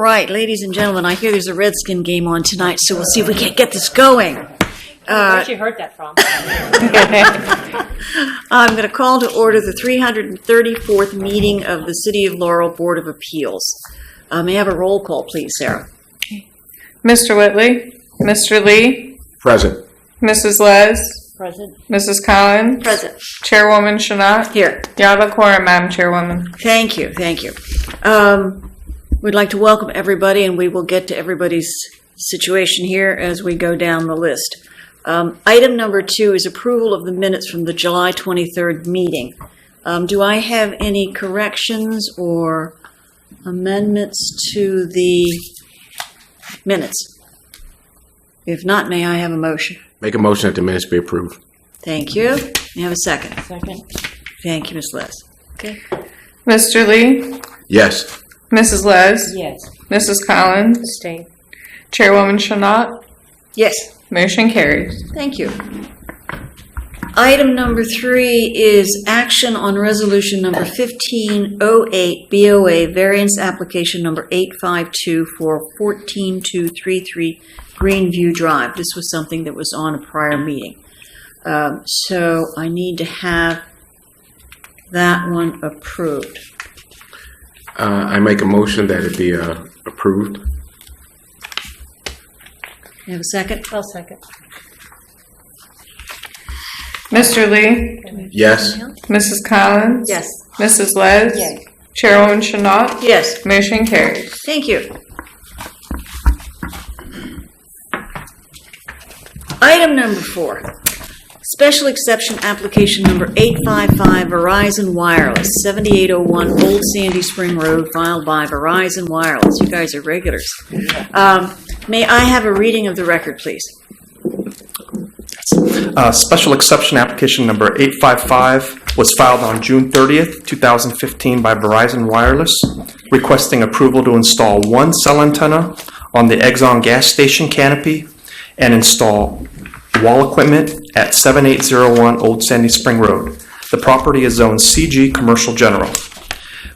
right, ladies and gentlemen, I hear there's a Redskin game on tonight, so we'll see if we can get this going. Where'd you heard that from? I'm going to call to order the 334th meeting of the City of Laurel Board of Appeals. May I have a roll call, please, Sarah? Mr. Whitley, Mr. Lee, Present. Mrs. Les, Present. Mrs. Collins, Present. Chairwoman Shanat. Here. You have a quorum, Madam Chairwoman. Thank you, thank you. We'd like to welcome everybody, and we will get to everybody's situation here as we go down the list. Item number 2 is approval of the minutes from the July 23rd meeting. Do I have any corrections or amendments to the minutes? If not, may I have a motion? Make a motion that the minutes be approved. Thank you. May I have a second? Second. Thank you, Ms. Les. Okay. Mr. Lee, Yes. Mrs. Les, Yes. Mrs. Collins, Abstain. Chairwoman Shanat. Yes. Motion carries. Thank you. Item number 3 is action on resolution number 1508 BOA variance application number 852 for 14233 Greenview Drive. This was something that was on a prior meeting. So I need to have that one approved. I make a motion that it be approved. You have a second? I'll second. Mr. Lee, Yes. Mrs. Collins, Yes. Mrs. Les, Yes. Chairwoman Shanat. Yes. Motion carries. Thank you. Item number 4, special exception application number 855 Verizon Wireless, 7801 Old Sandy Spring Road, filed by Verizon Wireless. You guys are regulars. May I have a reading of the record, please? Special exception application number 855 was filed on June 30th, 2015 by Verizon Wireless, requesting approval to install one cell antenna on the Exxon gas station canopy and install wall equipment at 7801 Old Sandy Spring Road. The property is zoned CG Commercial General.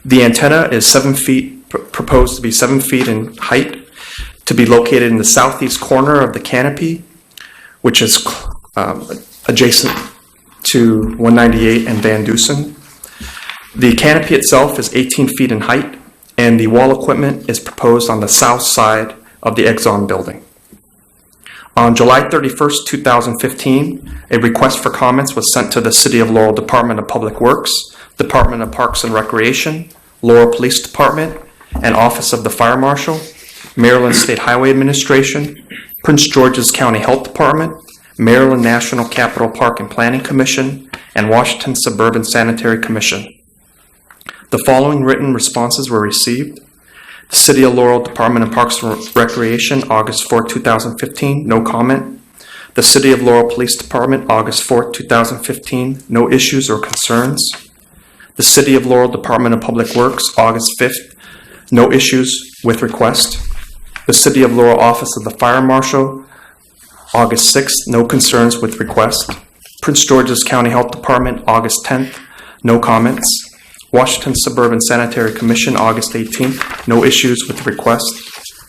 The antenna is 7 feet, proposed to be 7 feet in height, to be located in the southeast corner of the canopy, which is adjacent to 198 and Van Dusen. The canopy itself is 18 feet in height, and the wall equipment is proposed on the south side of the Exxon building. On July 31st, 2015, a request for comments was sent to the City of Laurel Department of Public Works, Department of Parks and Recreation, Laurel Police Department, and Office of the Fire Marshal, Maryland State Highway Administration, Prince George's County Health Department, Maryland National Capital Park and Planning Commission, and Washington Suburban Sanitary Commission. The following written responses were received. The City of Laurel Department of Parks and Recreation, August 4, 2015, no comment. The City of Laurel Police Department, August 4, 2015, no issues or concerns. The City of Laurel Department of Public Works, August 5th, no issues with request. The City of Laurel Office of the Fire Marshal, August 6th, no concerns with request. Prince George's County Health Department, August 10th, no comments. Washington Suburban Sanitary Commission, August 18th, no issues with request.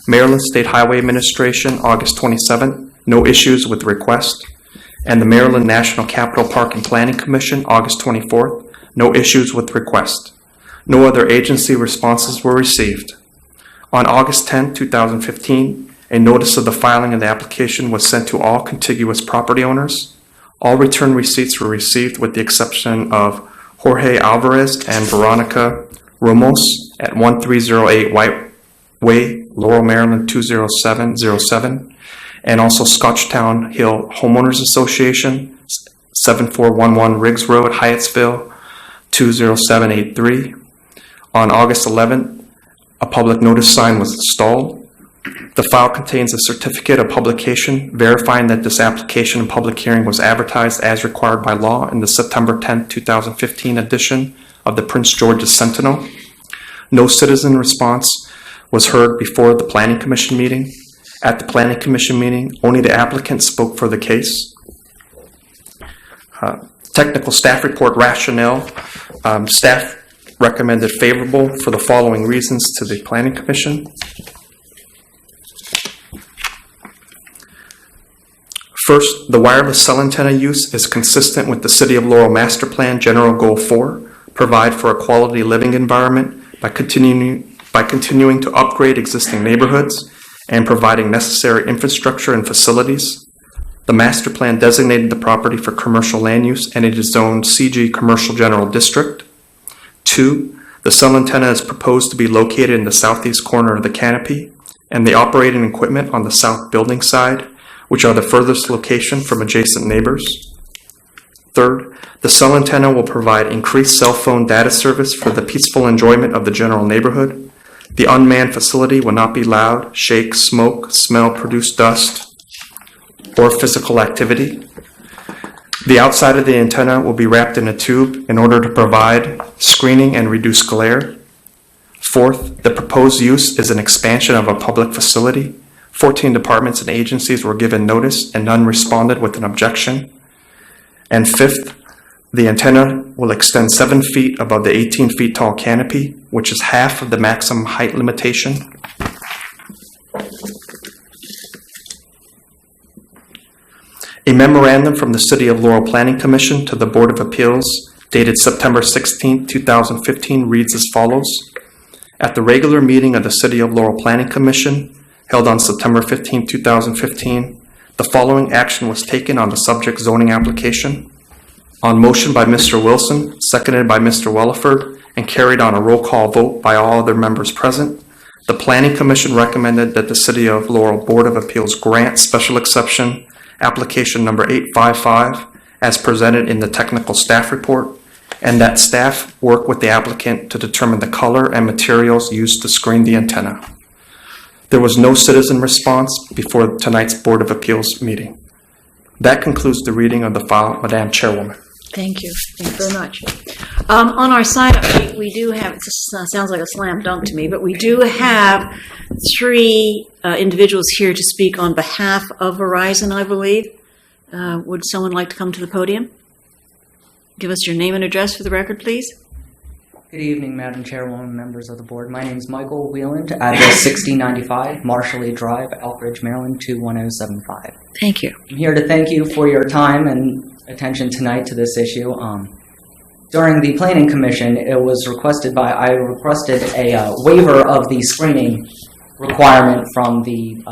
Maryland State Highway Administration, August 27th, no issues with request. And the Maryland National Capital Park and Planning Commission, August 24th, no issues with request. No other agency responses were received. On August 10, 2015, a notice of the filing of the application was sent to all contiguous property owners. All return receipts were received with the exception of Jorge Alvarez and Veronica Ramos at 1308 White Way, Laurel, Maryland 20707, and also Scotchtown Hill Homeowners Association, 7411 Riggs Road, Hyattsville 20783. On August 11th, a public notice sign was installed. The file contains a certificate of publication verifying that this application and public hearing was advertised as required by law in the September 10, 2015 edition of the Prince George's Sentinel. No citizen response was heard before the Planning Commission meeting. At the Planning Commission meeting, only the applicant spoke for the case. Technical staff report rationale. Staff recommended favorable for the following reasons to the Planning Commission. First, the wireless cell antenna use is consistent with the City of Laurel Master Plan General Goal 4, provide for a quality living environment by continuing to upgrade existing neighborhoods and providing necessary infrastructure and facilities. The master plan designated the property for commercial land use and it is zoned CG Commercial General District. 2, the cell antenna is proposed to be located in the southeast corner of the canopy and the operating equipment on the south building side, which are the furthest location from adjacent neighbors. Third, the cell antenna will provide increased cell phone data service for the peaceful enjoyment of the general neighborhood. The unmanned facility will not be loud, shake, smoke, smell, produce dust, or physical activity. The outside of the antenna will be wrapped in a tube in order to provide screening and reduce glare. Fourth, the proposed use is an expansion of a public facility. 14 departments and agencies were given notice and none responded with an objection. And fifth, the antenna will extend 7 feet above the 18 feet tall canopy, which is half of the maximum height limitation. A memorandum from the City of Laurel Planning Commission to the Board of Appeals dated September 16, 2015 reads as follows. At the regular meeting of the City of Laurel Planning Commission held on September 15, 2015, the following action was taken on the subject zoning application. On motion by Mr. Wilson, seconded by Mr. Welliford, and carried on a roll call vote by all other members present, the Planning Commission recommended that the City of Laurel Board of Appeals grant special exception application number 855 as presented in the technical staff report, and that staff work with the applicant to determine the color and materials used to screen the antenna. There was no citizen response before tonight's Board of Appeals meeting. That concludes the reading of the file, Madam Chairwoman. Thank you. Thank you very much. On our side, we do have, it sounds like a slam dunk to me, but we do have 3 individuals here to speak on behalf of Verizon, I believe. Would someone like to come to the podium? Give us your name and address for the record, please. Good evening, Madam Chairwoman, members of the board. My name is Michael Wheeland, address 6095 Marshall Drive, Elkridge, Maryland, 21075. Thank you. I'm here to thank you for your time and attention tonight to this issue. During the Planning Commission, I requested a waiver of the screening requirement from the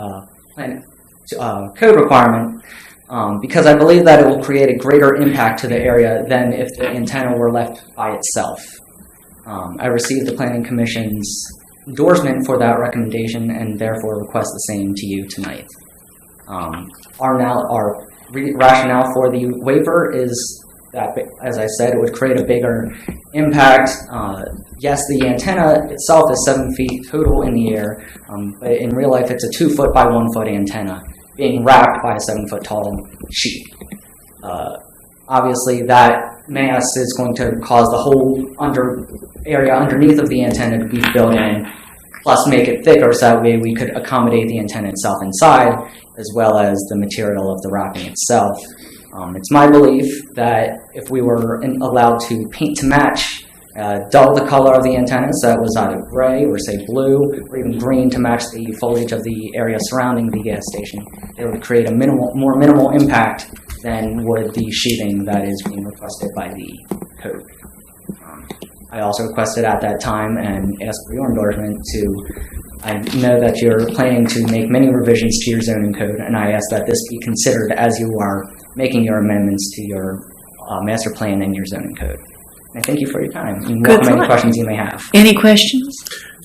code requirement because I believe that it will create a greater impact to the area than if the antenna were left by itself. I received the Planning Commission's endorsement for that recommendation and therefore request the same to you tonight. Our rationale for the waiver is that, as I said, it would create a bigger impact. Yes, the antenna itself is 7 feet total in the air, but in real life it's a 2 foot by 1 foot antenna being wrapped by a 7 foot tall sheet. Obviously, that mass is going to cause the whole area underneath of the antenna to be filled in, plus make it thicker so that way we could accommodate the antenna itself inside, as well as the material of the wrapping itself. It's my belief that if we were allowed to paint to match, dull the color of the antenna so that it was either gray or say blue or even green to match the foliage of the area surrounding the gas station, it would create a more minimal impact than would the sheathing that is being requested by the code. I also requested at that time and asked for your endorsement I know that you're planning to make many revisions to your zoning code, and I ask that this be considered as you are making your amendments to your master plan and your zoning code. And I thank you for your time. And welcome any questions you may have. Any questions?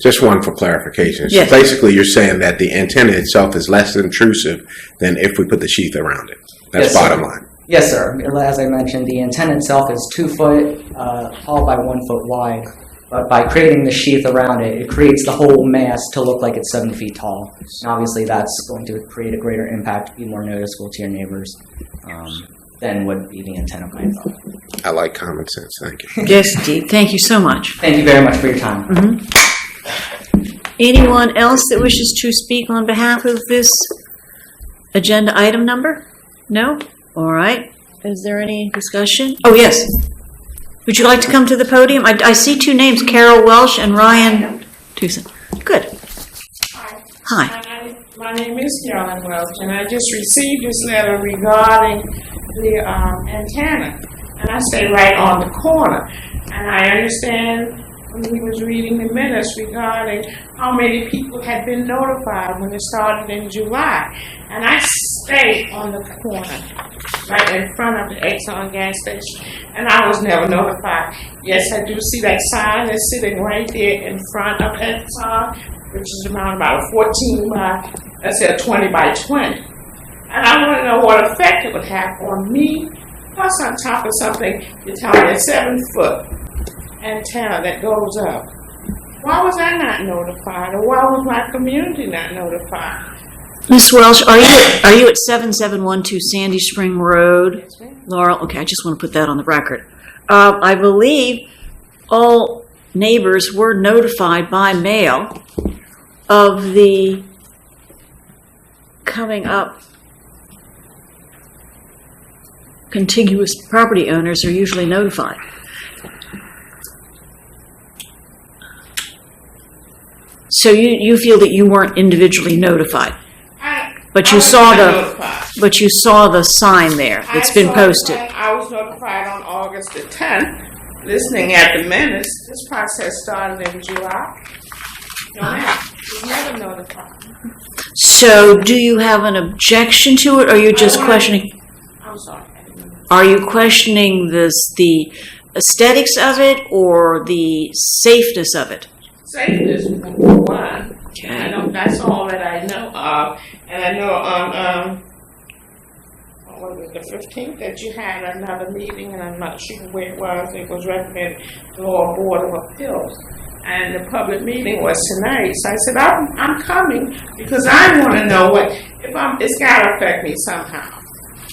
Just one for clarification. Yes. So basically you're saying that the antenna itself is less intrusive than if we put the sheath around it. That's Yes, bottom sir. line. Yes, sir. As I mentioned, the antenna itself is 2 foot tall by 1 foot wide. But by creating the sheath around it, it creates the whole mass to look like it's 7 feet tall. And obviously that's going to create a greater impact, be more noticeable to your neighbors than would be the antenna by itself. I like common sense. Thank you. Yes, indeed. Thank you so much. Thank you very much for your time. Anyone else that wishes to speak on behalf of this agenda item number? No? All right. Is there any discussion? Oh, yes. Would you like to come to the podium? I see 2 names, Carol Welsh and Ryan Tucson. Good. Hi. Hi. My name is My name is Carolyn Welch, and I just received this letter regarding the antenna. And I stay right on the corner. And I understand when he was reading the minutes regarding how many people had been notified when it started in July. And I stay on the corner, right in front of the Exxon gas station. And I was never notified. Yes, I do see that sign that's sitting right there in front of Exxon, which is around about a 14 by, let's say a 20 by 20. And I want to know what effect it would have on me. Plus, on top of something, you're telling me a 7-foot antenna that goes up. Why was I not notified, or why was my community not notified? Ms. Welch, are you at 7712 Sandy Spring Road? Yes, ma'am. Laurel, okay, I just want to put that on the record. I believe all neighbors were notified by mail of the coming up. Contiguous property owners are usually notified. So you feel that you weren't individually notified, but you saw the sign there that's been posted. I was notified on August the 10th. Listening at the minutes, this process started in July. No, ma'am, was never notified. So do you have an objection to it, or are you just questioning? I'm sorry. Are you questioning the aesthetics of it or the safeness of it? Safeness, number one. Okay. I know that's all that I know of. And I know on what was it, the 15th that you had another meeting, and I'm not sure where it was. It was recommended to the Laurel Board of Appeals. And the public meeting was tonight. So I said, I'm coming because I want to know it's got to affect me somehow.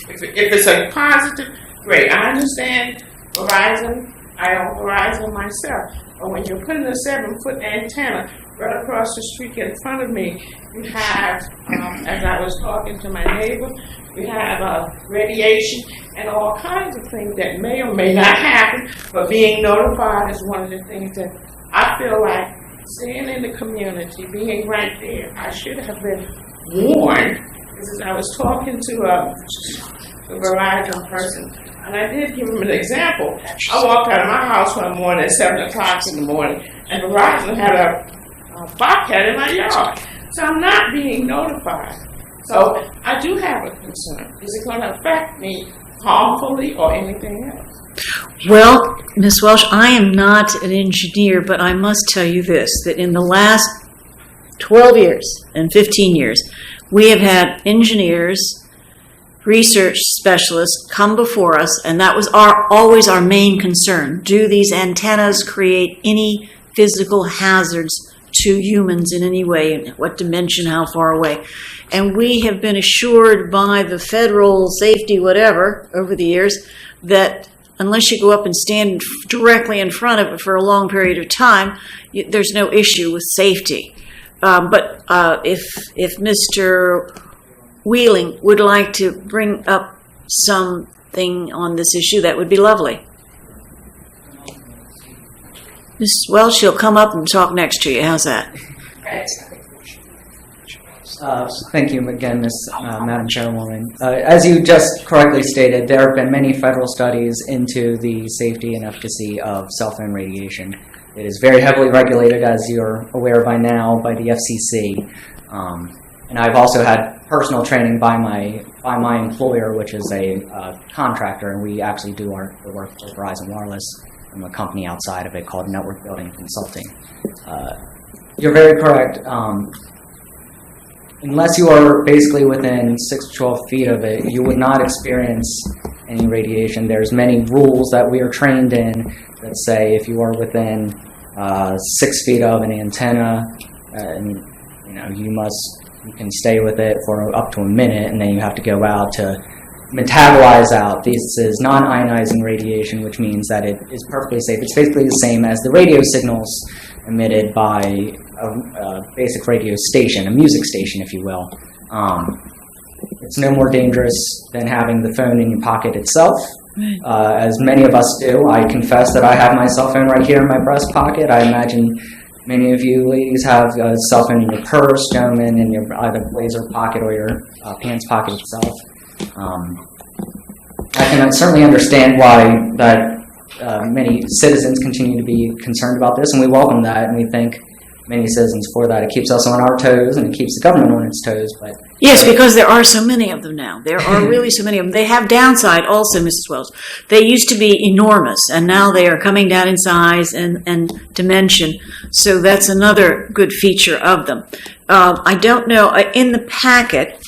If it's a positive, great. I understand Verizon. I own Verizon myself. But when you're putting a 7-foot antenna right across the street in front of me, you have, as I was talking to my neighbor, we have radiation and all kinds of things that may or may not happen. But being notified is one of the things that I feel like staying in the community, being right there. I should have been warned. I was talking to a Verizon person, and I did give him an example. I walked out of my house one morning at 7 o'clock in the morning, and Verizon had a bobcat in my yard. So I'm not being notified. So I do have a concern. Is it going to affect me harmfully or anything else? Well, Ms. Welch, I am not an engineer, but I must tell you this, that in the last 12 years and 15 years, we have had engineers, research specialists come before us, and that was always our main concern. Do these antennas create any physical hazards to humans in any way? What dimension, how far away? And we have been assured by the federal safety whatever over the years that unless you go up and stand directly in front of it for a long period of time, there's no issue with safety. But if Mr. Wheeling would like to bring up something on this issue, that would be lovely. Ms. Welch, she'll come up and talk next to you. How's that? Thank you again, Madam Chairwoman. As you just correctly stated, there have been many federal studies into the safety and efficacy of cell phone radiation. It is very heavily regulated, as you're aware by now, by the FCC. And I've also had personal training by my employer, which is a contractor, and we actually do our work for Verizon Wireless from a company outside of it called Network Building Consulting. You're very correct. Unless you are basically within 6 to 12 feet of it, you would not experience any radiation. There's many rules that we are trained in that say if you are within 6 feet of an antenna, and you can stay with it for up to a minute, and then you have to go out to metabolize out. This is non-ionizing radiation, which means that it is perfectly safe. It's basically the same as the radio signals emitted by a basic radio station, a music station, if you will. It's no more dangerous than having the phone in your pocket itself, as many of us do. I confess that I have my cell phone right here in my breast pocket. I imagine Many of you ladies have a cell phone in your purse, gentlemen, in your either blazer pocket or your pants pocket itself. I can certainly understand why many citizens continue to be concerned about this, and we welcome that, and we thank many citizens for that. It keeps us on our toes, and it keeps the government on its toes. But Yes, because there are so many of them now. There are really so many of them. They have downside also, Mrs. Wells. They used to be enormous, and now they are coming down in size and dimension. So that's another good feature of them. I don't know, in the packet,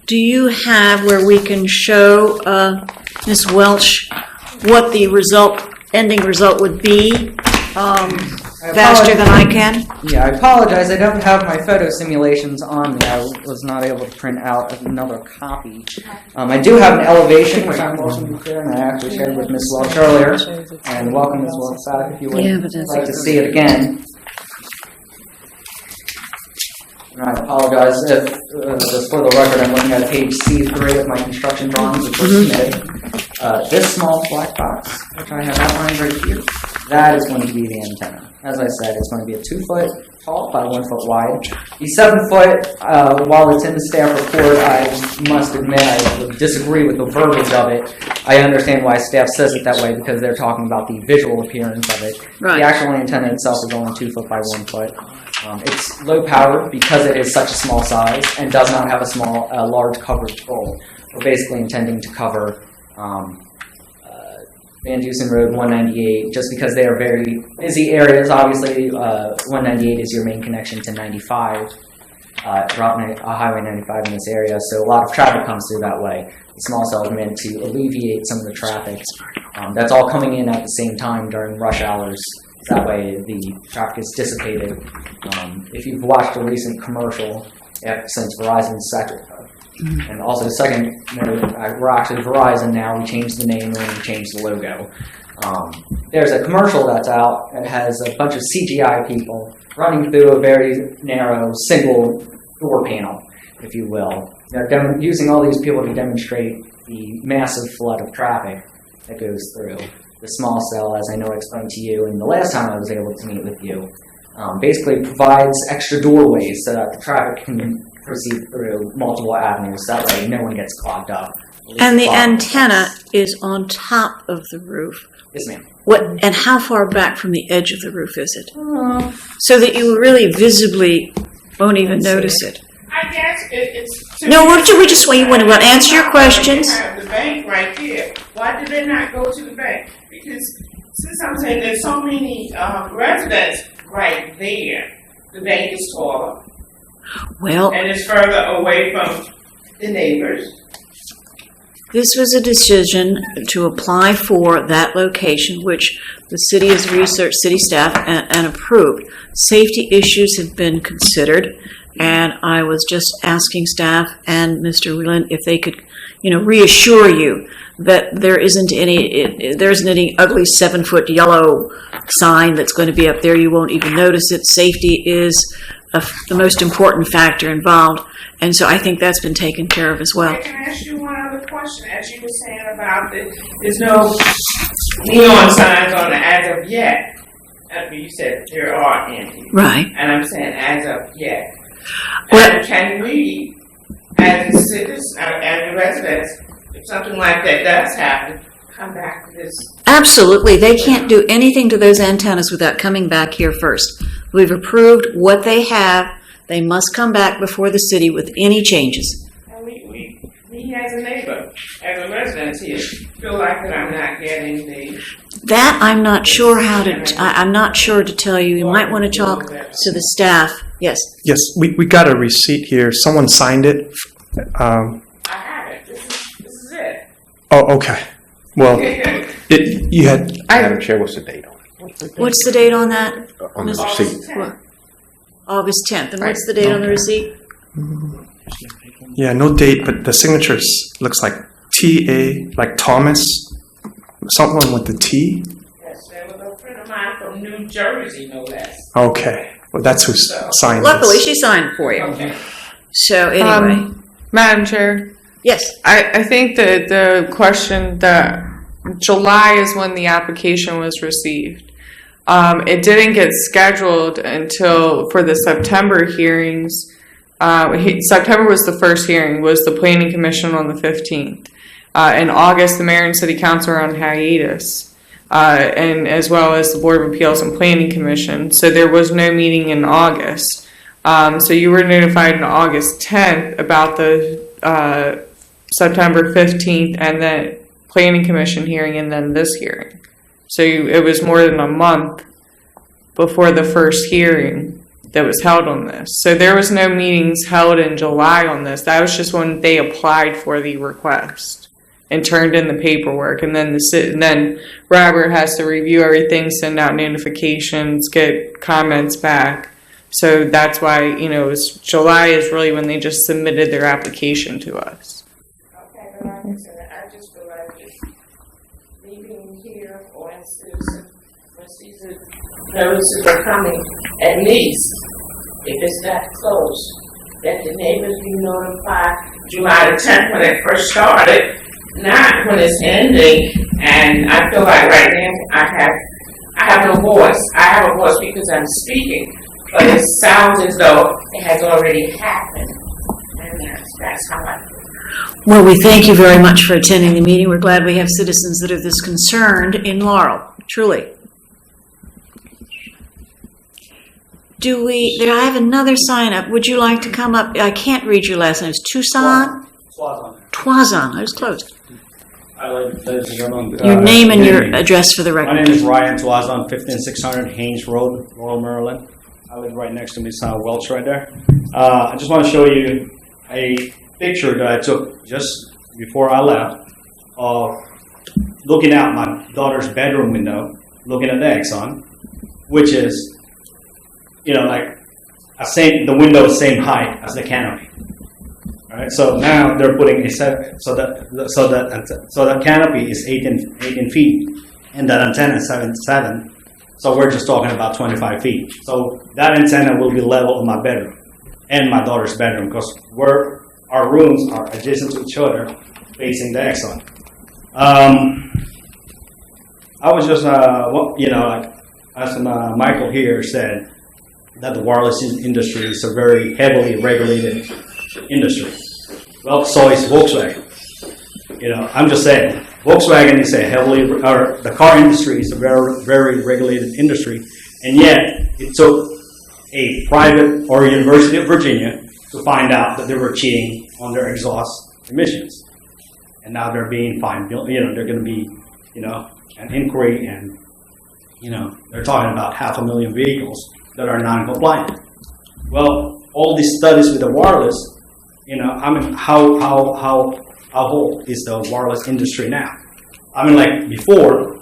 do you have where we can show, Ms. Welch, what the ending result would be faster than I can? yeah, I apologize. I don't have my photo simulations on me. I was not able to print out another copy. I do have an elevation, which I'm welcome to share, and I actually shared with Ms. Welch earlier. And welcome, Ms. Welch, back if you would Yeah, but that's like to see it again. And I apologize if, just for the record, I'm looking at page C3 of my construction drawings, which were submitted. This small black box, which I have outlined right here, that is going to be the antenna. As I said, it's going to be a 2-foot tall by 1 foot wide. The 7-foot, while it's in the staff report, I must admit I would disagree with the verbiage of it. I understand why staff says it that way because they're talking about the visual appearance of it. Right. The actual antenna itself is only 2 foot by 1 foot. It's low powered because it is such a small size and does not have a large coverage goal. We're basically intending to cover Van Dusen Road, 198, just because they are very busy areas. Obviously, 198 is your main connection to 95, Highway 95 in this area, so a lot of traffic comes through that way. The small cell is meant to alleviate some of the traffic. That's all coming in at the same time during rush hours. That way, the traffic is dissipated. If you've watched a recent commercial, since Verizon's and also, second, we're actually Verizon now. We changed the name and we changed the logo. There's a commercial that's out that has a bunch of CGI people running through a very narrow single door panel, if you will. They're using all these people to demonstrate the massive flood of traffic that goes through. The small cell, as I know I explained to you, and the last time I was able to meet with you, basically provides extra doorways so that the traffic can proceed through multiple avenues. That way, no one gets clogged up. And the antenna is on top of the roof. Yes, ma'am. And how far back from the edge of the roof is it? So that you really visibly won't even notice it. I guess it's. No, we just want to answer your questions. They have the bank right here. Why did they not go to the bank? Because since I'm saying there's so many residents right there, the bank is taller. Well, and it's further away from the neighbors. This was a decision to apply for that location, which the city has researched, city staff, and approved. Safety issues have been considered, and I was just asking staff and Mr. Whelan if they could, reassure you that there isn't any ugly 7-foot yellow sign that's going to be up there. You won't even notice it. Safety is the most important factor involved, and so I think that's been taken care of as well. I can ask you one other question. As you were saying about there's no neon signs on it as of yet. You said there are any. Right. And I'm saying as of yet. Well, and can we, as the citizens, as the residents, if something like that does happen, come back to this? Absolutely. They can't do anything to those antennas without coming back here first. We've approved what they have. They must come back before the city with any changes. And we as a neighbor, as a resident here, feel like that I'm not getting the... That I'm not sure I'm not sure to tell you. You might want to talk to the staff. Yes. Yes, we got a receipt here. Someone signed it. I have it. This is it. Oh, okay. Well, you had... Madam Chair, what's the date on it? What's the date on that? On the receipt. August 10th. And what's the date on the receipt? Yeah, no date, but the signatures looks like T.A., like Thomas, someone with the T. Yes, there was a friend of mine from New Jersey, no less. Okay, well, that's who signed Luckily, this. she signed for you. Okay. So anyway. Madam Chair, Yes. I think that the question that July is when the application was received. It didn't get scheduled until for the September hearings. September was the first hearing, was the Planning Commission on the 15th. In August, the Mayor and City Council are on hiatus, and as well as the Board of Appeals and Planning Commission. So there was no meeting in August. So you were notified on August 10th about the September 15th and then Planning Commission hearing and then this hearing. So it was more than a month before the first hearing that was held on this. So there was no meetings held in July on this. That was just when they applied for the request and turned in the paperwork. And then then Robert has to review everything, send out notifications, get comments back. So that's why, it was July is really when they just submitted their application to us. Okay, but like I said, I just feel like this meeting here or in citizen, when citizen notices are coming, at least, if it's that close, that the neighbors be notified July the 10th when it first started, not when it's ending. And I feel like right now I have no voice. I have a voice because I'm speaking, but it sounds as though it has already happened. And that's how I feel. Well, we thank you very much for attending the meeting. We're glad we have citizens that are this concerned in Laurel, truly. I have another sign up. Would you like to come up? I can't read your last name. It's Tucson? Twazon. I was close. Ladies and gentlemen, Your name and your address for the record. My name is Ryan Twazon, 15600 Haynes Road, Laurel, Maryland. I live right next to Miss Welch right there. I just want to show you a picture that I took just before I left of looking out my daughter's bedroom window, looking at the Exxon, which is, like the window is same height as the canopy. All right, so now they're putting so that canopy is 18 feet, and that antenna is 7. So we're just talking about 25 feet. So that antenna will be level in my bedroom and my daughter's bedroom because our rooms are adjacent to each other, facing the Exxon. I was just, as Michael here said, that the wireless industry is a very heavily regulated industry. Well, so is Volkswagen. I'm just saying, Volkswagen is the car industry is a very, very regulated industry, and yet it took a private or University of Virginia to find out that they were cheating on their exhaust emissions. And now they're being fined, they're going to be, an inquiry, and, they're talking about 500,000 vehicles that are non-compliant. Well, all these studies with the wireless, how old is the wireless industry now? Like before,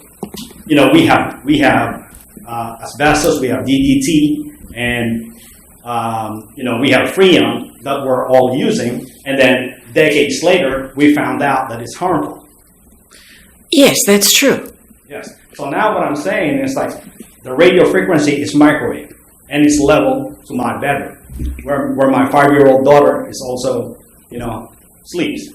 we have asbestos, we have DDT, and we have Freon that we're all using, and then decades later, we found out that it's harmful. Yes, that's true. Yes. So now what I'm saying is the radio frequency is microwave, and it's level to my bedroom, where my 5-year-old daughter is also, sleeps.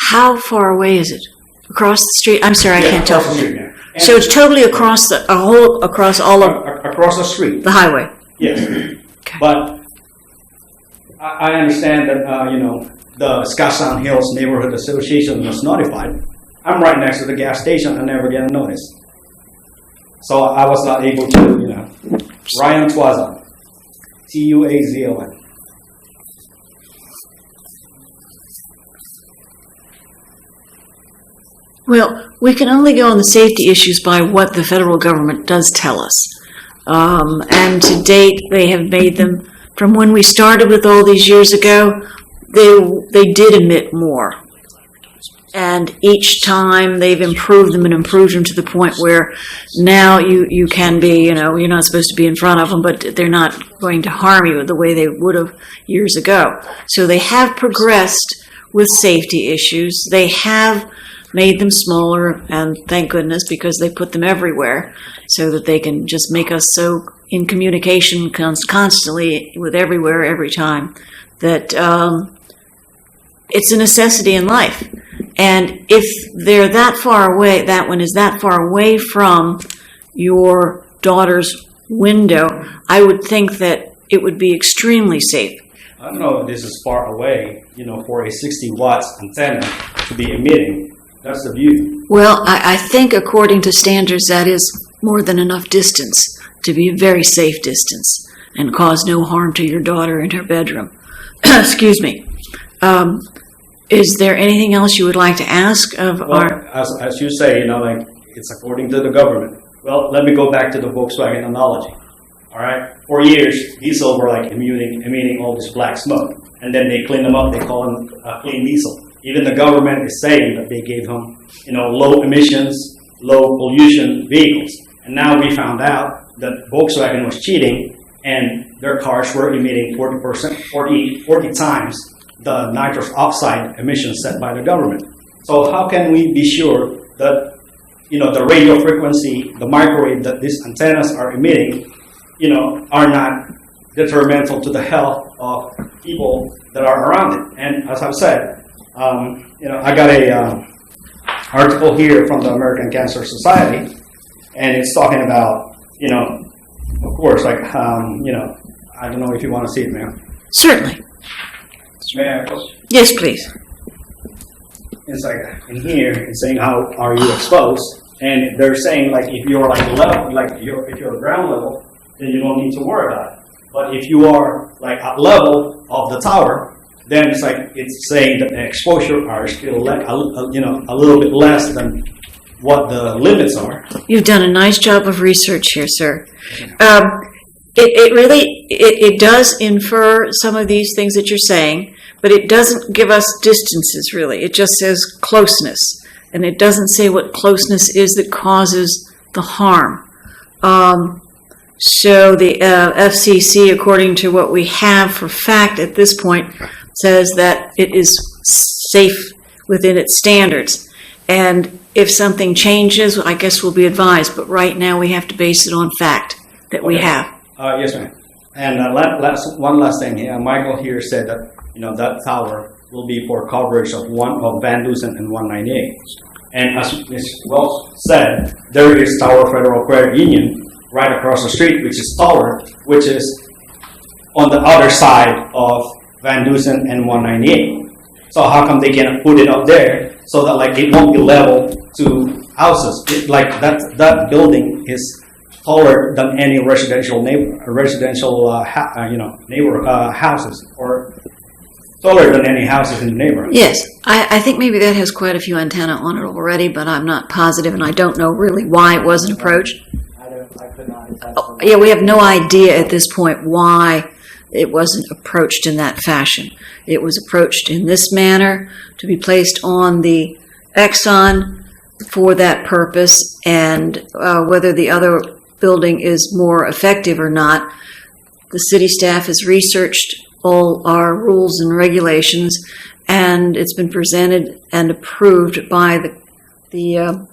How far away is it? Across the street? I'm sorry, I can't tell from here. So it's And totally across across all of across the street. the highway. Yes. Okay. But I understand that, the Scottsdale Hills Neighborhood Association was notified. I'm right next to the gas station. I never get a notice. So I was not able to, Ryan Twazon. Tuazon. Well, we can only go on the safety issues by what the federal government does tell us. And to date, they have made them, from when we started with all these years ago, they did emit more. And each time they've improved them to the point where now you can be, you're not supposed to be in front of them, but they're not going to harm you the way they would have years ago. So they have progressed with safety issues. They have made them smaller, and thank goodness, because they put them everywhere so that they can just make us so in communication constantly with everywhere, every time, that it's a necessity in life. And if they're that far away, that one is that far away from your daughter's window, I would think that it would be extremely safe. I don't know if this is far away, for a 60 watts antenna to be emitting. That's the view. Well, I think according to standards, that is more than enough distance to be a very safe distance and cause no harm to your daughter in her bedroom. Excuse me. Is there anything else you would like to ask of our... As you say, it's according to the government. Well, let me go back to the Volkswagen analogy. All right? For years, diesel were emitting all this black smoke. And then they clean them up. They call them clean diesel. Even the government is saying that they gave them, low emissions, low pollution vehicles. And now we found out that Volkswagen was cheating and their cars were emitting 40 times the nitrous oxide emissions set by the government. So how can we be sure that, the radio frequency, the microwave that these antennas are emitting, are not detrimental to the health of people that are around it? And as I've said, I got a article here from the American Cancer Society, and it's talking about, of course, I don't know if you want to see it, ma'am. Certainly. May I? Yes, please. It's like in here, it's saying how are you exposed, and they're saying if you're level, if you're ground level, then you don't need to worry about it. But if you are at level of the tower, then it's saying that the exposure are still a little bit less than what the limits are. You've done a nice job of research here, sir. It really does infer some of these things that you're saying, but it doesn't give us distances, really. It just says closeness, and it doesn't say what closeness is that causes the harm. So the FCC, according to what we have for fact at this point, says that it is safe within its standards. And if something changes, I guess we'll be advised. But right now we have to base it on fact that we have. Yes, ma'am. And one last thing. Michael here said that that tower will be for coverage of Van Dusen and 198. And as Ms. Wells said, there is Tower Federal Credit Union right across the street, which is taller, which is on the other side of Van Dusen and 198. So how come they cannot put it up there so that it won't be level to houses? That building is taller than any residential houses, or taller than any houses in the neighborhood. Yes, I think maybe that has quite a few antennae on it already, but I'm not positive, and I don't know really why it wasn't approached. I could not attest Oh, yeah, we have no idea at this point why it wasn't approached in that fashion. It was approached in this manner to be placed on the Exxon for that purpose, and whether the other building is more effective or not, the city staff has researched all our rules and regulations, and it's been presented and approved by the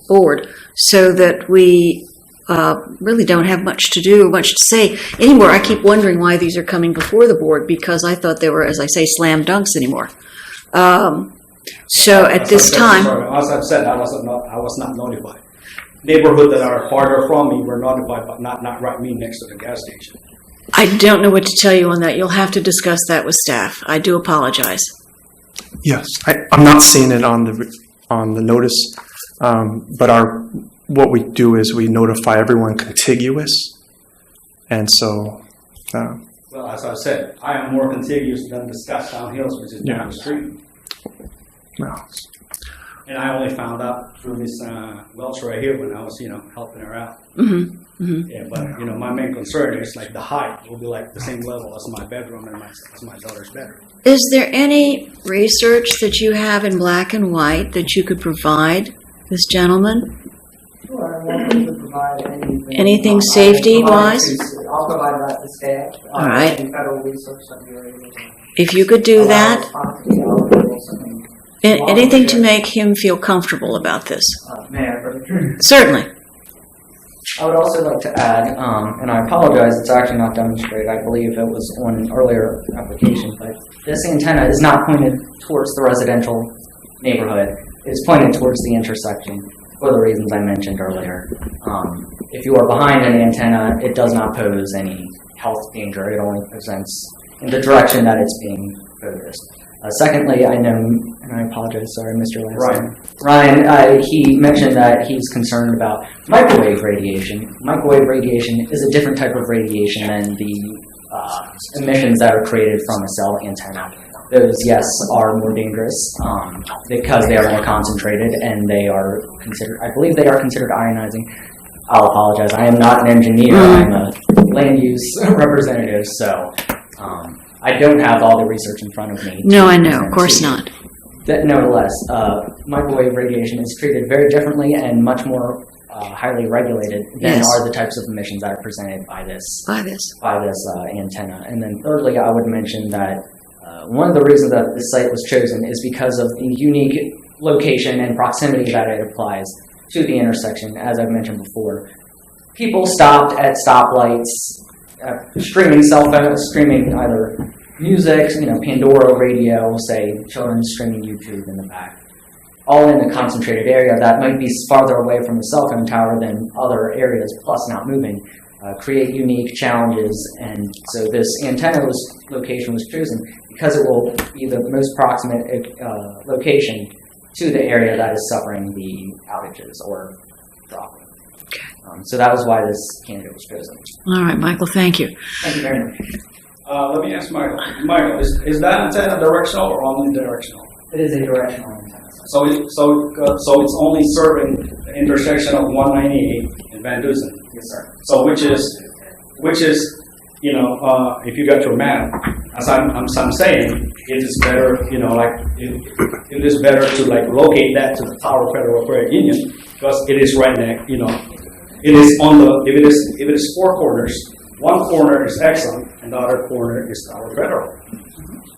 board, so that we really don't have much to say anymore. I keep wondering why these are coming before the board, because I thought they were, as I say, slam dunks anymore. So at this time... As I've said, I was not notified. Neighborhood that are farther from me were notified, but not right me next to the gas station. I don't know what to tell you on that. You'll have to discuss that with staff. I do apologize. Yes, I'm not seeing it on the notice, but what we do is we notify everyone contiguous, and so. Well, as I said, I am more contiguous than the Scotstown Hills, which is down the street. No. And I only found out through Miss Welch right here when I was, helping her out. Mm-hmm. Mm-hmm. Yeah, but my main concern is the height will be the same level as my bedroom and as my daughter's bedroom. Is there any research that you have in black and white that you could provide this gentleman? Sure, I'm willing to provide Anything safety-wise? I'll provide that to staff. All right. Any federal research that you're able to. If you could do that, anything to make him feel comfortable about this. May I? Certainly. I would also like to add, and I apologize, it's actually not demonstrated. I believe it was on an earlier application, but this antenna is not pointed towards the residential neighborhood. It's pointed towards the intersection. for the reasons I mentioned earlier. If you are behind an antenna, it does not pose any health danger. It only presents in the direction that it's being focused. Secondly, I know, and I apologize, sorry, Mr. Ryan, he mentioned that he's concerned about microwave radiation. Microwave radiation is a different type of radiation than the emissions that are created from a cell antenna. Those, yes, are more dangerous because they are more concentrated and they are considered, I believe they are considered ionizing. I'll apologize, I am not an engineer, I'm a land use representative, so I don't have all the research in front of me. No, I know, of course not. Nevertheless, microwave radiation is treated very differently and much more highly regulated than Yes. are the types of emissions that are presented by this By this. antenna. And then thirdly, I would mention that one of the reasons that this site was chosen is because of the unique location and proximity that it applies to the intersection, as I've mentioned before. People stopped at stoplights, streaming cell phones, streaming either music, Pandora radio, say children streaming YouTube in the back, all in a concentrated area that might be farther away from the cell phone tower than other areas, plus not moving, create unique challenges. And so this antenna location was chosen because it will be the most proximate location to the area that is suffering the outages or dropping. So that was why this candidate was chosen. All right, Michael, thank you. Thank you very much. Let me ask Michael. Michael, is that antenna directional or omnidirectional? It is a directional antenna. So it's only serving the intersection of 198 and Van Dusen. Yes, sir. So which is if you got your map, as I'm saying, it is better, it is better to locate that to the Tower Federal Credit Union because it is right next, it is on the if it is four corners, one corner is Exxon and the other corner is Tower Federal,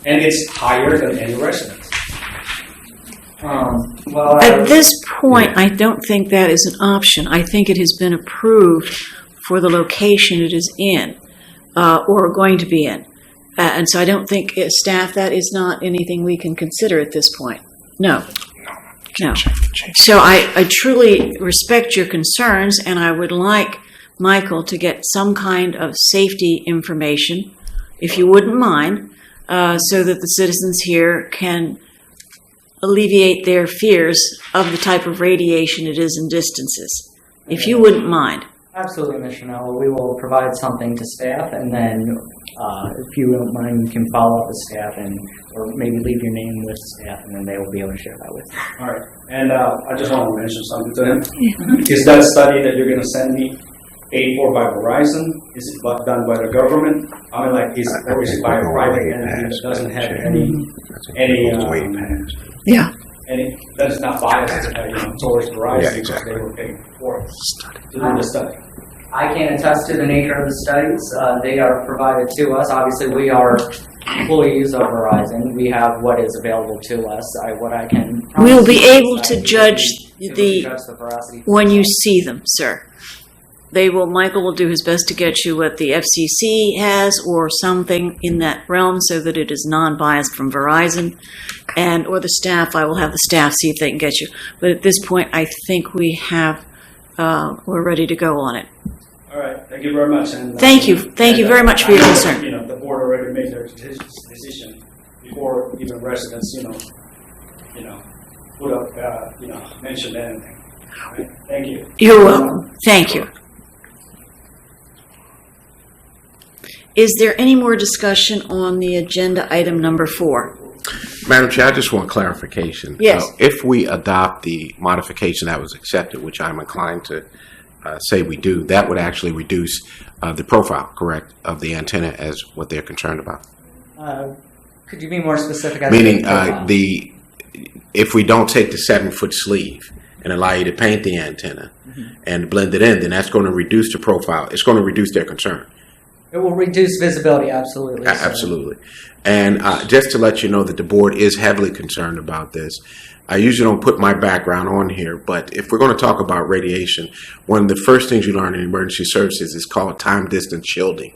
and it's higher than any residence. At this point, I don't think that is an option. I think it has been approved for the location it is in, or going to be in. And so I don't think, staff, that is not anything we can consider at this point. No. No. So I truly respect your concerns, and I would like Michael to get some kind of safety information, if you wouldn't mind, so that the citizens here can alleviate their fears of the type of radiation it is in distances. If you wouldn't mind. Absolutely, Ms. Chanel. We will provide something to staff, and then if you don't mind, you can follow up with staff or maybe leave your name with staff, and then they will be able to share that with you. All right, and I just want to mention something to him. Is that study that you're going to send me paid for by Verizon? Is it done by the government? I mean, is it by a private entity that doesn't have any Yeah. that is not biased towards Verizon Yeah, because exactly. they were paying for it to do the study? I can attest to the nature of the studies. They are provided to us. Obviously, we are employees of Verizon. We have what is available to us. We'll be able to judge the veracity when you see them, sir. Michael will do his best to get you what the FCC has or something in that realm so that it is non-biased from Verizon, or the staff. I will have the staff see if they can get you. But at this point, I think we're ready to go on it. All right, thank you very much. And Thank you very much for your concern. The board already made their decision before even residents, put up, mentioned anything. All right, thank you. You're welcome. Thank you. Is there any more discussion on the agenda item number 4? Madam Chair, I just want clarification. Yes. If we adopt the modification that was accepted, which I'm inclined to say we do, that would actually reduce the profile, correct, of the antenna as what they're concerned about. Could you be more specific? As Meaning, to the profile? if we don't take the 7-foot sleeve and allow you to paint the antenna and blend it in, then that's going to reduce the profile. It's going to reduce their concern. It will reduce visibility, absolutely. So. Absolutely. And just to let you know that the board is heavily concerned about this. I usually don't put my background on here, but if we're going to talk about radiation, one of the first things you learn in emergency services is called time-distance shielding.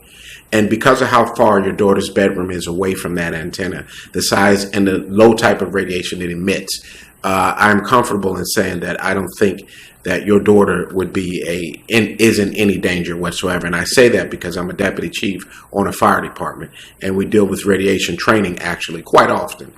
And because of how far your daughter's bedroom is away from that antenna, the size and the low type of radiation it emits, I'm comfortable in saying that I don't think that your daughter would be is in any danger whatsoever. And I say that because I'm a deputy chief on a fire department, and we deal with radiation training actually quite often.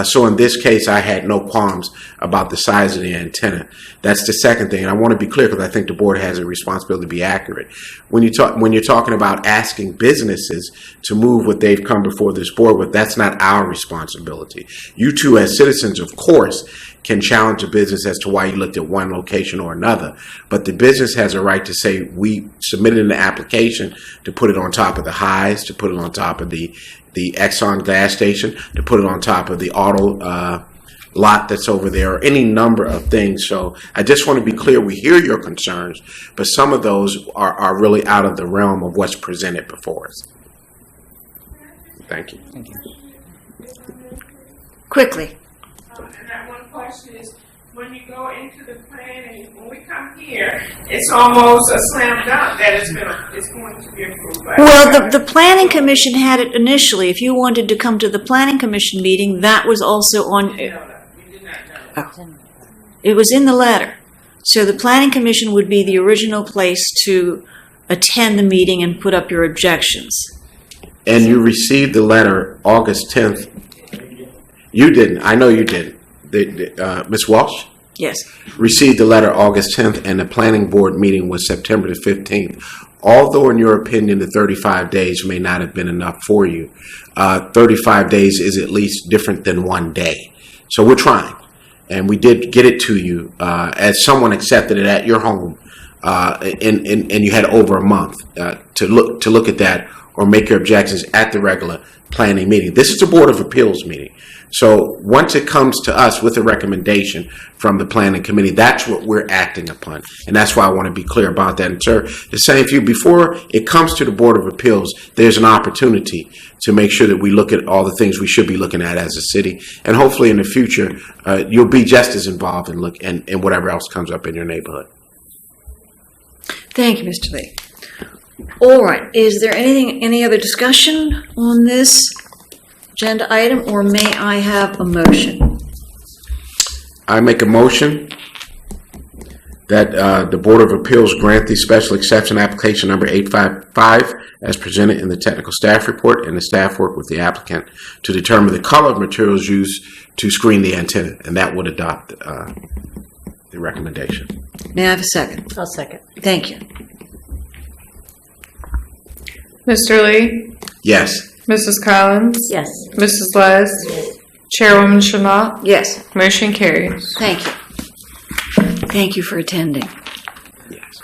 So in this case, I had no qualms about the size of the antenna. That's the second thing, and I want to be clear because I think the board has a responsibility to be accurate. When you're talking about asking businesses to move what they've come before this board with, that's not our responsibility. You two, as citizens, of course, can challenge a business as to why you looked at one location or another, but the business has a right to say we submitted an application to put it on top of the highs, to put it on top of the Exxon gas station, to put it on top of the auto lot that's over there, or any number of things. So I just want to be clear, we hear your concerns, but some of those are really out of the realm of what's presented before us. Thank you. Thank you. Quickly. And that one question is, when you go into the planning, when we come here, it's almost a slam dunk that it's going to be approved by. Well, the planning commission had it initially. If you wanted to come to the planning commission meeting, that was also on. We did not know. It was in the letter. So the planning commission would be the original place to attend the meeting and put up your objections. And you received the letter August 10th. You didn't. I know you didn't. Ms. Walsh? Yes. Received the letter August 10th, and the planning board meeting was September the 15th. Although, in your opinion, the 35 days may not have been enough for you, 35 days is at least different than 1 day. So we're trying. And we did get it to you as someone accepted it at your home, and you had over a month to look at that or make your objections at the regular planning meeting. This is a Board of Appeals meeting. So once it comes to us with a recommendation from the planning committee, that's what we're acting upon. And that's why I want to be clear about that. And sir, the same for you, before it comes to the Board of Appeals, there's an opportunity to make sure that we look at all the things we should be looking at as a city. And hopefully in the future, you'll be just as involved in whatever else comes up in your neighborhood. Thank you, Mr. Lee. All right. Is there any other discussion on this agenda item, or may I have a motion? I make a motion that the Board of Appeals grant the special exception application number 855 as presented in the technical staff report, and the staff work with the applicant to determine the color of materials used to screen the antenna, and that would adopt the recommendation. May I have a second? I'll second. Thank you. Mr. Lee? Yes. Mrs. Collins? Yes. Mrs. Les? Chairwoman Chanel? Yes. Motion carries. Thank you. Thank you for attending. Yes.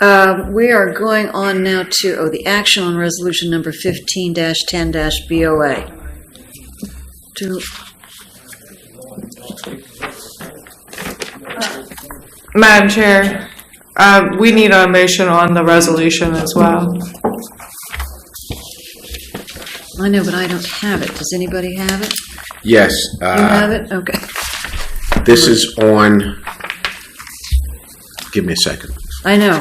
We are going on now to the action on resolution number 15-10-BOA. Madam Chair, we need a motion on the resolution as well. I know, but I don't have it. Does anybody have it? Yes. You have it? Okay. This is on. Give me a second. I know.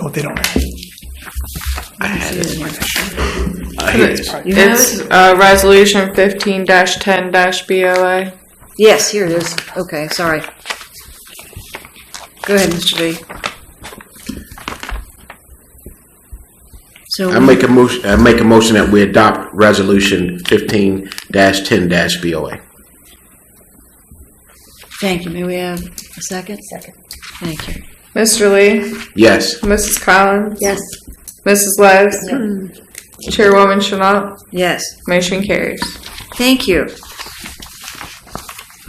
Oh, they don't have it. I had it. Here it is. You have It's it? resolution 15-10-BOA. Yes, here it is. Okay, sorry. Go ahead, Mr. Lee. So I make a motion that we adopt resolution 15-10-BOA. Thank you. May we have a second? Second. Thank you. Mr. Lee? Yes. Mrs. Collins? Yes. Mrs. Les? Chairwoman Chanel? Yes. Motion carries. Thank you.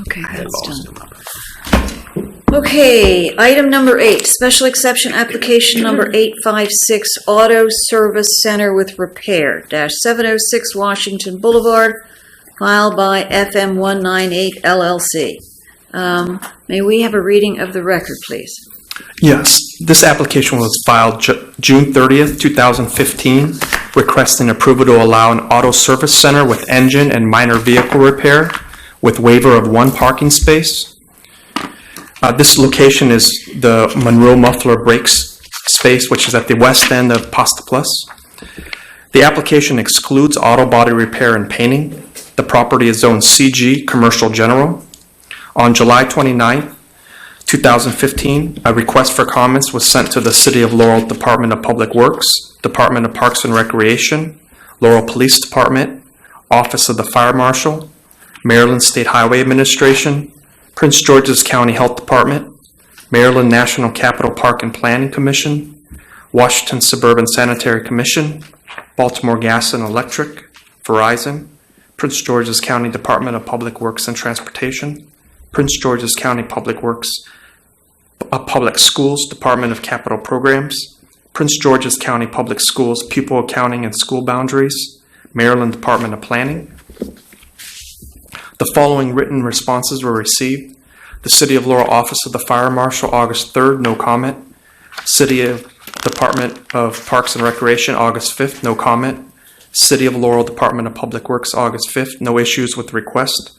Okay, I had that's lost done. them. Okay, item number 8, special exception application number 856, Auto Service Center with Repair, -706 Washington Boulevard, filed by FM 198 LLC. May we have a reading of the record, please? Yes, this application was filed June 30th, 2015, requesting approval to allow an auto service center with engine and minor vehicle repair with waiver of 1 parking space. This location is the Monroe Muffler Brakes space, which is at the west end of Pasta Plus. The application excludes auto body repair and painting. The property is zoned CG, Commercial General. On July 29th, 2015, a request for comments was sent to the City of Laurel Department of Public Works, Department of Parks and Recreation, Laurel Police Department, Office of the Fire Marshal, Maryland State Highway Administration, Prince George's County Health Department, Maryland National Capital Park and Planning Commission, Washington Suburban Sanitary Commission, Baltimore Gas and Electric, Verizon, Prince George's County Department of Public Works and Transportation, Prince George's County Public Works, Public Schools Department of Capital Programs, Prince George's County Public Schools Pupil Accounting and School Boundaries, Maryland Department of Planning. The following written responses were received. The City of Laurel Office of the Fire Marshal, August 3rd, no comment. City of Department of Parks and Recreation, August 5th, no comment. City of Laurel Department of Public Works, August 5th, no issues with request.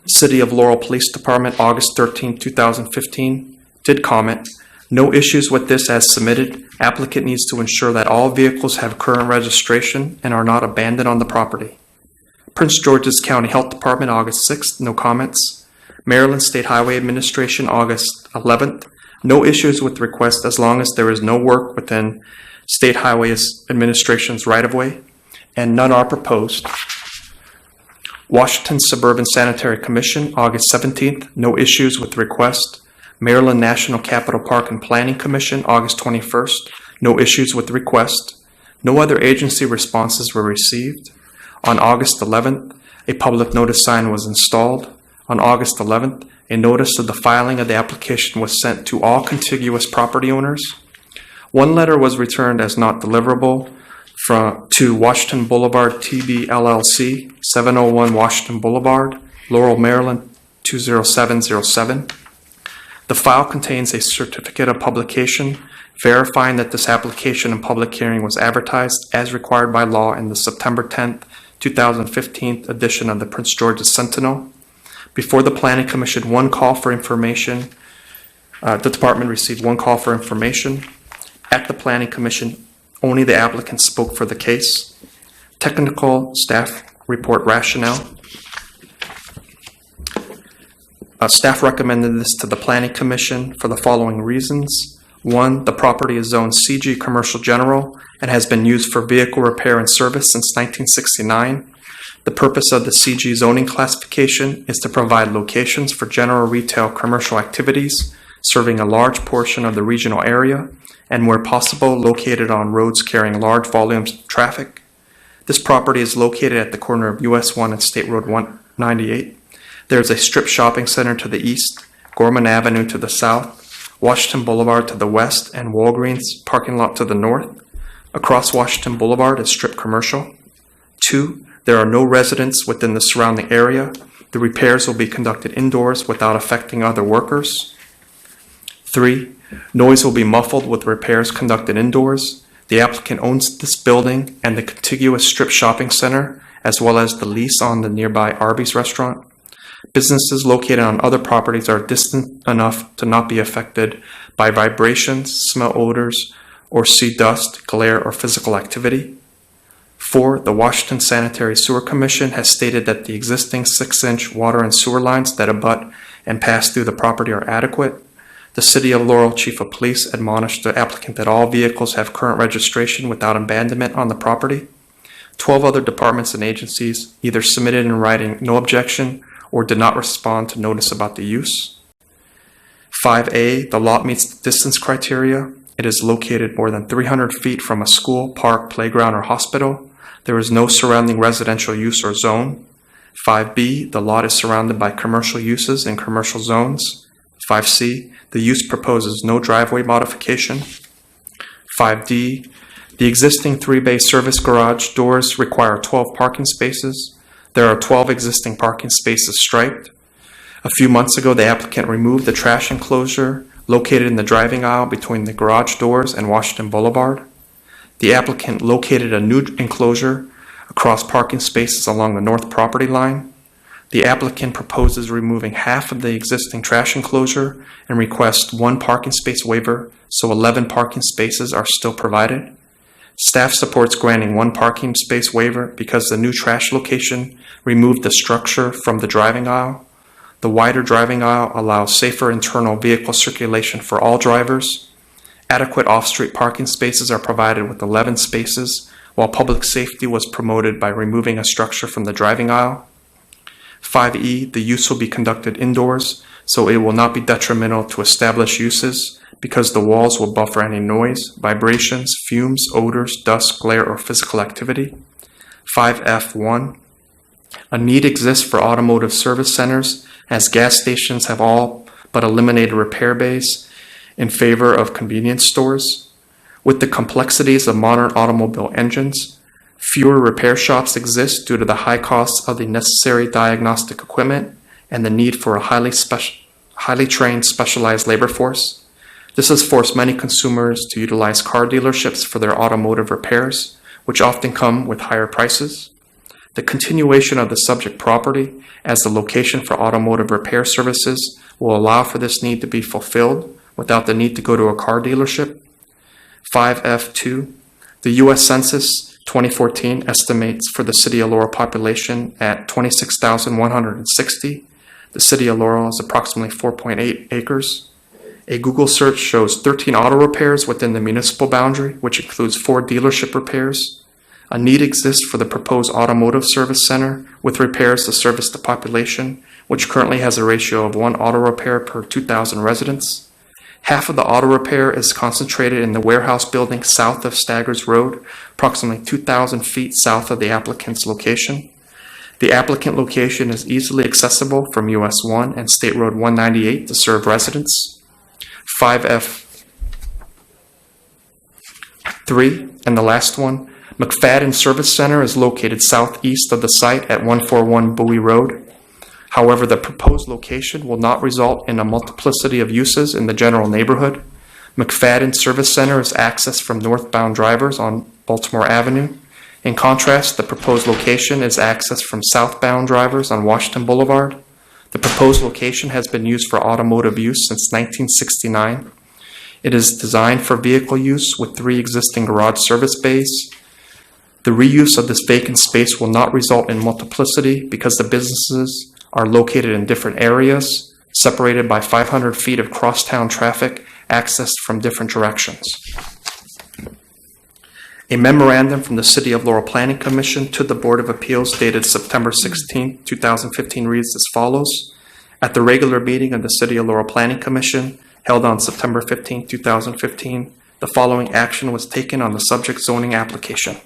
City of Laurel Police Department, August 13th, 2015, did comment. No issues with this as submitted. Applicant needs to ensure that all vehicles have current registration and are not abandoned on the property. Prince George's County Health Department, August 6th, no comments. Maryland State Highway Administration, August 11th, no issues with request as long as there is no work within State Highways Administration's right-of-way, and none are proposed. Washington Suburban Sanitary Commission, August 17th, no issues with request. Maryland National Capital Park and Planning Commission, August 21st, no issues with request. No other agency responses were received. On August 11th, a public notice sign was installed. On August 11th, a notice of the filing of the application was sent to all contiguous property owners. One letter was returned as not deliverable to Washington Boulevard TB LLC, 701 Washington Boulevard, Laurel, Maryland 20707. The file contains a certificate of publication verifying that this application and public hearing was advertised as required by law in the September 10th, 2015 edition of the Prince George's Sentinel. Before the Planning Commission, the department received one call for information. At the Planning Commission, only the applicant spoke for the case. Technical staff report rationale. Staff recommended this to the Planning Commission for the following reasons. 1, the property is zoned CG Commercial General and has been used for vehicle repair and service since 1969. The purpose of the CG zoning classification is to provide locations for general retail commercial activities, serving a large portion of the regional area, and where possible, located on roads carrying large volumes of traffic. This property is located at the corner of US 1 and State Road 198. There is a strip shopping center to the east, Gorman Avenue to the south, Washington Boulevard to the west, and Walgreens parking lot to the north. Across Washington Boulevard is strip commercial. 2, there are no residents within the surrounding area. The repairs will be conducted indoors without affecting other workers. 3, noise will be muffled with repairs conducted indoors. The applicant owns this building and the contiguous strip shopping center, as well as the lease on the nearby Arby's restaurant. Businesses located on other properties are distant enough to not be affected by vibrations, smell odors, or see dust, glare, or physical activity. 4, the Washington Sanitary Sewer Commission has stated that the existing 6-inch water and sewer lines that abut and pass through the property are adequate. The City of Laurel Chief of Police admonished the applicant that all vehicles have current registration without abandonment on the property. 12 other departments and agencies either submitted in writing no objection or did not respond to notice about the use. 5A, the lot meets the distance criteria. It is located more than 300 feet from a school, park, playground, or hospital. There is no surrounding residential use or zone. 5B, the lot is surrounded by commercial uses in commercial zones. 5C, the use proposes no driveway modification. 5D, the existing 3-bay service garage doors require 12 parking spaces. There are 12 existing parking spaces striped. A few months ago, the applicant removed the trash enclosure located in the driving aisle between the garage doors and Washington Boulevard. The applicant located a new enclosure across parking spaces along the north property line. The applicant proposes removing half of the existing trash enclosure and requests 1 parking space waiver, so 11 parking spaces are still provided. Staff supports granting 1 parking space waiver because the new trash location removed the structure from the driving aisle. The wider driving aisle allows safer internal vehicle circulation for all drivers. Adequate off-street parking spaces are provided with 11 spaces, while public safety was promoted by removing a structure from the driving aisle. 5E, the use will be conducted indoors, so it will not be detrimental to established uses because the walls will buffer any noise, vibrations, fumes, odors, dust, glare, or physical activity. 5F1, a need exists for automotive service centers as gas stations have all but eliminated repair bays in favor of convenience stores. With the complexities of modern automobile engines, fewer repair shops exist due to the high costs of the necessary diagnostic equipment and the need for a highly trained specialized labor force. This has forced many consumers to utilize car dealerships for their automotive repairs, which often come with higher prices. The continuation of the subject property as the location for automotive repair services will allow for this need to be fulfilled without the need to go to a car dealership. 5F2, the U.S. Census 2014 estimates for the City of Laurel population at 26,160. The City of Laurel is approximately 4.8 acres. A Google search shows 13 auto repairs within the municipal boundary, which includes 4 dealership repairs. A need exists for the proposed automotive service center with repairs to service the population, which currently has a ratio of 1 auto repair per 2,000 residents. Half of the auto repair is concentrated in the warehouse building south of Staggers Road, approximately 2,000 feet south of the applicant's location. The applicant location is easily accessible from US 1 and State Road 198 to serve residents. 5F3, and the last one, McFadden Service Center is located southeast of the site at 141 Bowie Road. However, the proposed location will not result in a multiplicity of uses in the general neighborhood. McFadden Service Center is accessed from northbound drivers on Baltimore Avenue. In contrast, the proposed location is accessed from southbound drivers on Washington Boulevard. The proposed location has been used for automotive use since 1969. It is designed for vehicle use with 3 existing garage service bays. The reuse of this vacant space will not result in multiplicity because the businesses are located in different areas, separated by 500 feet of crosstown traffic accessed from different directions. A memorandum from the City of Laurel Planning Commission to the Board of Appeals dated September 16, 2015 reads as follows. At the regular meeting of the City of Laurel Planning Commission held on September 15, 2015, the following action was taken on the subject zoning application.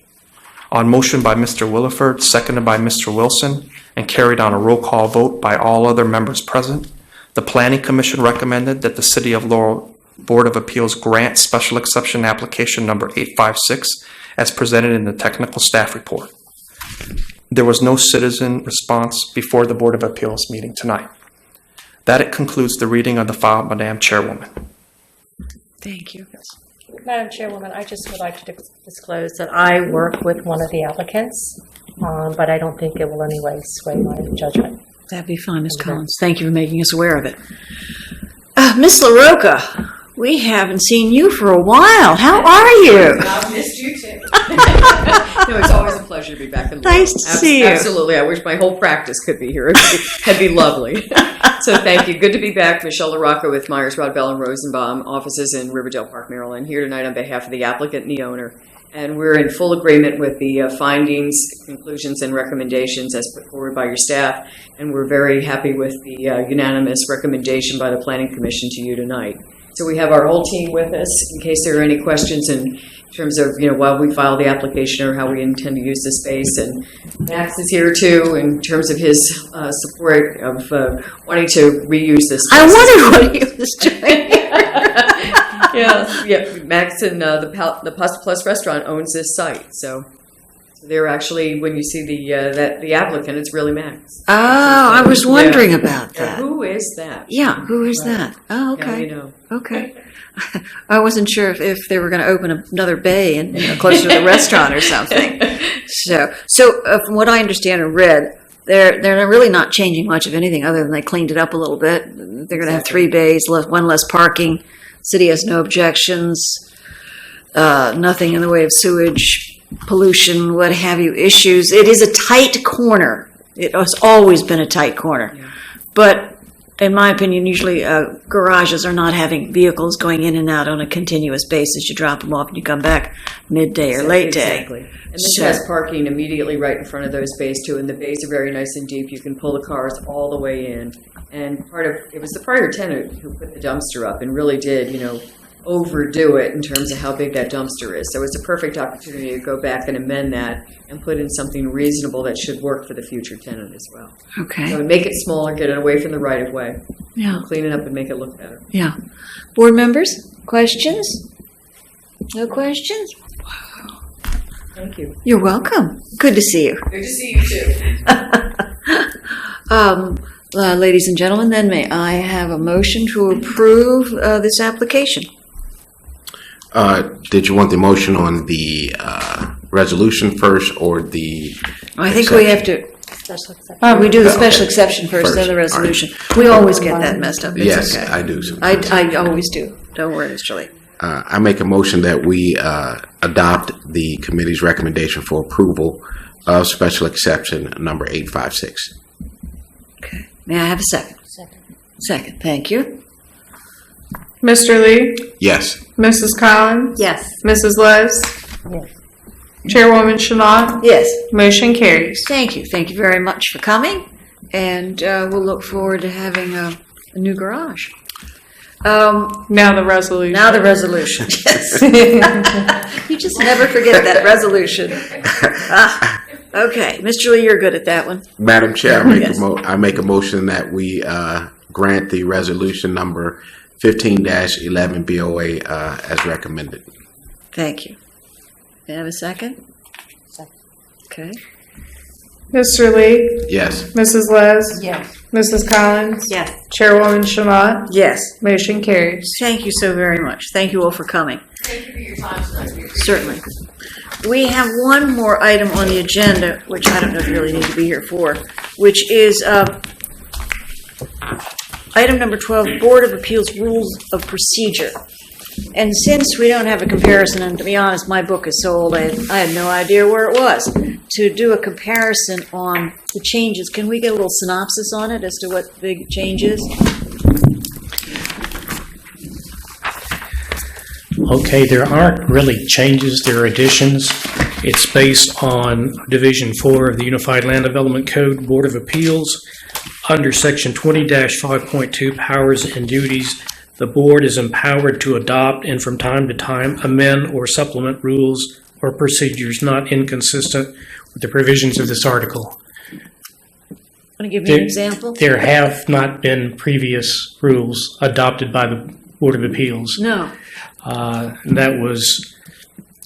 On motion by Mr. Williford, seconded by Mr. Wilson, and carried on a roll call vote by all other members present, the Planning Commission recommended that the City of Laurel Board of Appeals grant special exception application number 856 as presented in the technical staff report. There was no citizen response before the Board of Appeals meeting tonight. That concludes the reading of the file, Madam Chairwoman. Thank you. Madam Chairwoman, I just would like to disclose that I work with one of the applicants, but I don't think it will in any way sway my judgment. That'd be fine, Ms. Collins. Thank you for making us aware of it. Ms. LaRocca, we haven't seen you for a while. How are you? I've missed you too. No, it's always a pleasure to be back in Laurel. Nice to see you. Absolutely. I wish my whole practice could be here. It'd be lovely. So thank you. Good to be back. Michelle LaRocca with Myers, Rodbell, and Rosenbaum, offices in Riverdale Park, Maryland, here tonight on behalf of the applicant and the owner. And we're in full agreement with the findings, conclusions, and recommendations as put forward by your staff. And we're very happy with the unanimous recommendation by the Planning Commission to you tonight. So we have our whole team with us in case there are any questions in terms of, while we file the application or how we intend to use the space. And Max is here too in terms of his support of wanting to reuse this space. I wondered what he was doing. Yeah. Max and the Pasta Plus restaurant owns this site, so they're actually, when you see the applicant, it's really Max. Oh, I was wondering about that. Who is that? Yeah, who is that? Oh, okay. Yeah, Okay. I wasn't sure if they were going to open another bay and closer to the restaurant or something. So from what I understand and read, they're really not changing much of anything other than they cleaned it up a little bit. They're going to have 3 bays, 1 less parking. City has no objections. Nothing in the way of sewage, pollution, what have you, issues. It is a tight corner. It has always been a tight corner. Yeah. But in my opinion, usually garages are not having vehicles going in and out on a continuous basis. You drop them off and you come back midday or late day. Exactly. And this So- has parking immediately right in front of those bays too, and the bays are very nice and deep. You can pull the cars all the way in. And it was the prior tenant who put the dumpster up and really did, overdo it in terms of how big that dumpster is. So it's a perfect opportunity to go back and amend that and put in something reasonable that should work for the future tenant as well. Okay. So make it smaller, get it away from the right of way, Yeah. clean it up and make it look better. Yeah. Board members, questions? No questions? Thank you. You're welcome. Good to see you. Good to see you too. Ladies and gentlemen, then may I have a motion to approve this application? Did you want the motion on the resolution first or the? I think we have to, Special exception. we do the Okay. special exception first, then the First, all right. resolution. We always get that messed up. It's Yes, okay. I do. sometimes. I always do. Don't worry, Mr. Lee. I make a motion that we adopt the committee's recommendation for approval of special exception number 856. Okay. May I have a second? Second, thank you. Mr. Lee, Yes. Mrs. Collins, Yes. Mrs. Les, Yes. Chairwoman Chanot, Yes. motion carries. Thank you. Thank you very much for coming, and we'll look forward to having a new garage. Now the resolution. Now the resolution. Yes. You just never forget that resolution. Okay, Mr. Lee, you're good at that one. Madam Chair, Yes. I make a motion that we grant the resolution number 15-11 BOA as recommended. Thank you. May I have a second? Second. Okay. Mr. Lee, Yes. Mrs. Les, Yes. Mrs. Collins, Yes. Chairwoman Chanot, Yes. motion carries. Thank you so very much. Thank you all for coming. Thank you for your time tonight. We appreciate it. Certainly. We have one more item on the agenda, which I don't know if you really need to be here for, which is item number 12, Board of Appeals Rules of Procedure. And since we don't have a comparison, and to be honest, my book is so old, I had no idea where it was. To do a comparison on the changes, can we get a little synopsis on it as to what the change is? Okay, there aren't really changes, there are additions. It's based on Division 4 of the Unified Land Development Code, Board of Appeals. Under Section 20-5.2, Powers and Duties, the board is empowered to adopt and from time to time amend or supplement rules or procedures not inconsistent with the provisions of this article. Want to give me an example? There have not been previous rules adopted by the Board of Appeals. No. That was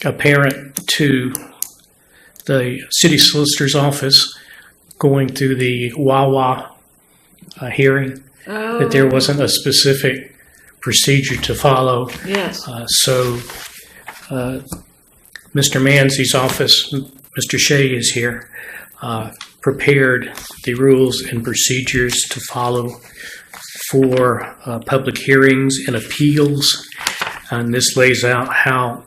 apparent to the city solicitor's office going through the Wawa hearing, that there wasn't a specific procedure to follow. Yes. So Mr. Manzi's office, Mr. Shea is here, prepared the rules and procedures to follow for public hearings and appeals. And this lays out how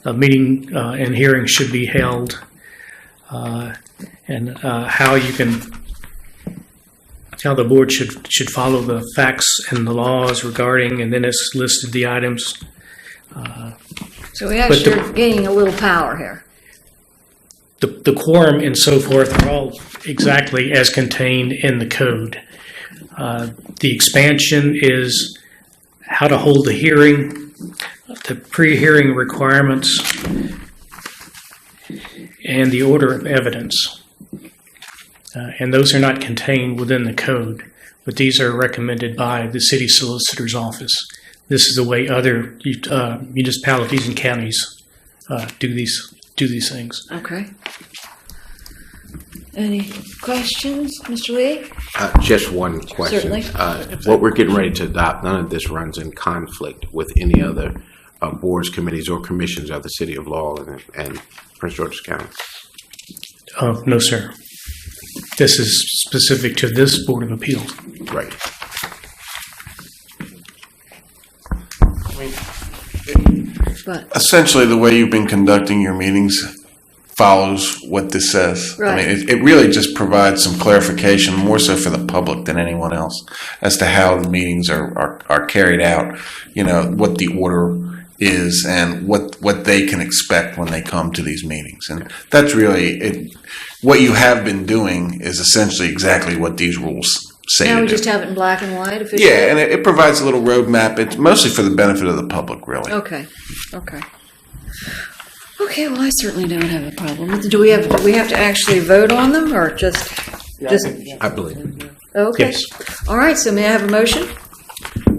a meeting and hearing should be held, and how the board should follow the facts and the laws regarding, and then it's listed the items. So we actually are gaining a little power here. The quorum and so forth are all exactly as contained in the code. The expansion is how to hold the hearing, the pre-hearing requirements, and the order of evidence. And those are not contained within the code, but these are recommended by the city solicitor's office. This is the way other municipalities and counties do these things. Okay. Any questions, Mr. Lee? Just one question. Certainly. What we're getting ready to adopt, none of this runs in conflict with any other boards, committees, or commissions of the city of Laurel and Prince George's County. No, sir. This is specific to this Board of Appeals. Right. But Essentially, the way you've been conducting your meetings follows what this says. I Right. mean, it really just provides some clarification, more so for the public than anyone else, as to how the meetings are carried out. You know, what the order is and what they can expect when they come to these meetings. And that's really it. What you have been doing is essentially exactly what these rules say Now to we do. just have it in black and white officially? Yeah, and it provides a little roadmap. It's mostly for the benefit of the public, really. Okay, okay. Okay, well, I certainly don't have a problem with it. Do we have to actually vote on them, or just, I believe. okay. Yes. All right, so may I have a motion?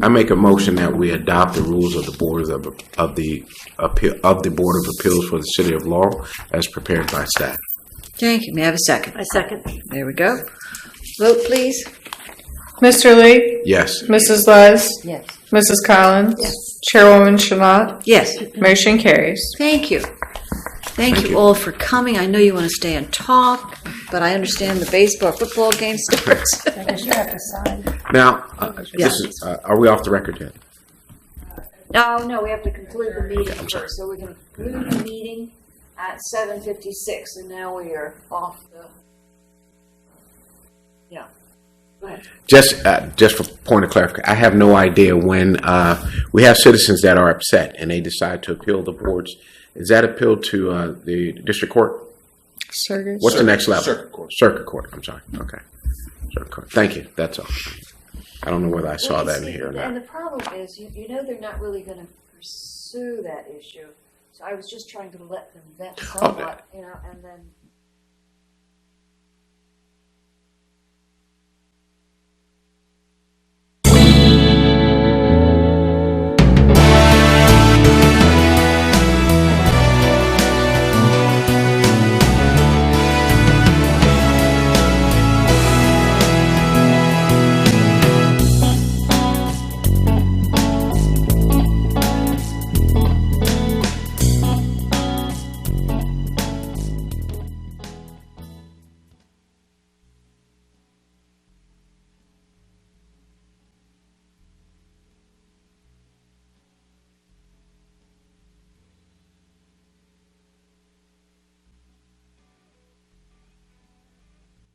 I make a motion that we adopt the rules of the boards of the Board of Appeals for the City of Laurel as prepared by staff. Thank you. May I have a second? I second. There we go. Vote, please. Mr. Lee, Yes. Mrs. Les, Yes. Mrs. Collins, Chairwoman Shalat, Yes. motion carries. Thank you. Thank you all for coming. I know you want to stay and talk, but I understand the baseball, football game starts. I guess you have to sign. Now, Yeah. this is, are we off the record yet? No, we have to conclude the meeting first. So we can conclude the meeting at 7:56, and now we are off the, yeah. Go ahead. Just for point of clarification, I have no idea when we have citizens that are upset and they decide to appeal the boards. Is that appeal to the district court? What's the next level? Circuit court. Circuit court. I'm sorry. Okay. Circuit court. Thank you. That's all. I don't know whether I saw Well, that in see, here or And not. the problem is, you know they're not really going to pursue that issue. So I was just trying to let them vent somewhat, you know, and then